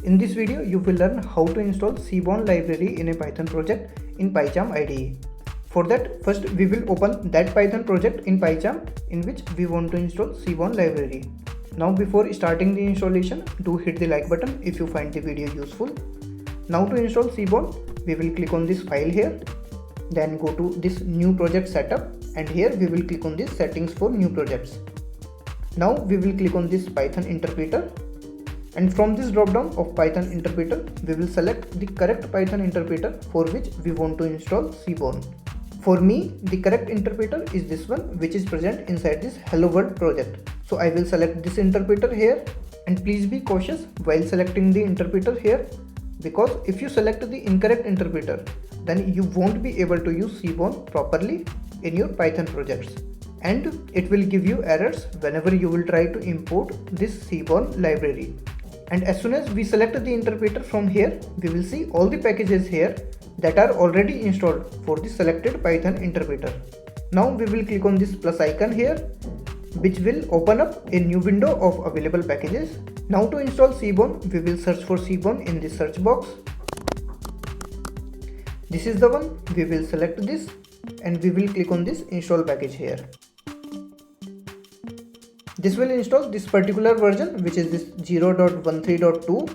In this video, you will learn how to install Seaborn library in a Python project in Pycharm IDE. For that, first we will open that Python project in Pycharm in which we want to install Seaborn library. Now before starting the installation, do hit the like button if you find the video useful. Now to install Seaborn, we will click on this file here. Then go to this new project setup and here we will click on this settings for new projects. Now we will click on this Python interpreter. And from this drop down of Python interpreter, we will select the correct Python interpreter for which we want to install Seaborn. For me, the correct interpreter is this one, which is present inside this Hello World project. So I will select this interpreter here, and please be cautious while selecting the interpreter here, because if you select the incorrect interpreter, then you won't be able to use Seaborn properly in your Python projects. And it will give you errors whenever you will try to import this Seaborn library. And as soon as we select the interpreter from here, we will see all the packages here that are already installed for the selected Python interpreter. Now we will click on this plus icon here, which will open up a new window of available packages. Now to install Seaborn, we will search for Seaborn in the search box. This is the one, we will select this and we will click on this install package here. This will install this particular version, which is this 0.13.2,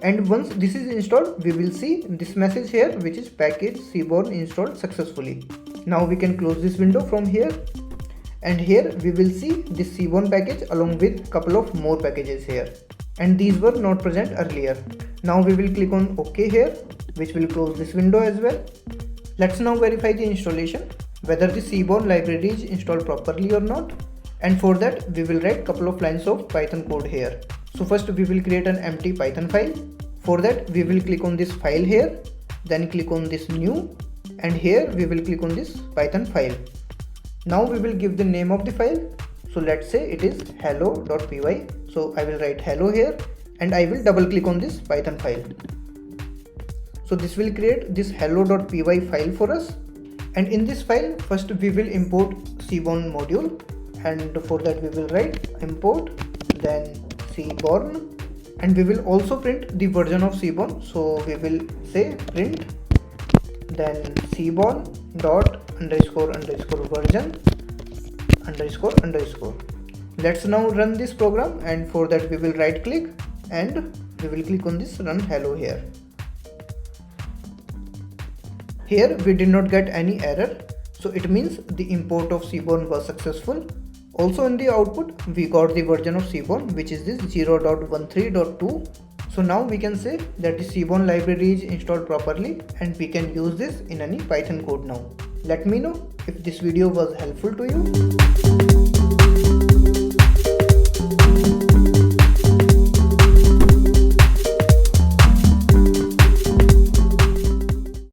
and once this is installed, we will see this message here, which is package Seaborn installed successfully. Now we can close this window from here, and here we will see this Seaborn package along with couple of more packages here, and these were not present earlier. Now we will click on OK here, which will close this window as well. Let's now verify the installation, whether the Seaborn library is installed properly or not. And for that, we will write couple of lines of Python code here. So first we will create an empty Python file. For that, we will click on this file here, then click on this new, and here we will click on this Python file. Now we will give the name of the file. So let's say it is hello.py. So I will write hello here and I will double click on this Python file. So this will create this hello.py file for us. And in this file, first we will import Seaborn module. And for that we will write import, then Seaborn, and we will also print the version of Seaborn. So we will say print, then Seaborn dot underscore underscore version underscore underscore. Let's now run this program, and for that we will right click and we will click on this run hello here. Here we did not get any error, so it means the import of Seaborn was successful. Also in the output, we got the version of Seaborn, which is this 0.13.2. So now we can say that the Seaborn library is installed properly and we can use this in any Python code now. Let me know if this video was helpful to you.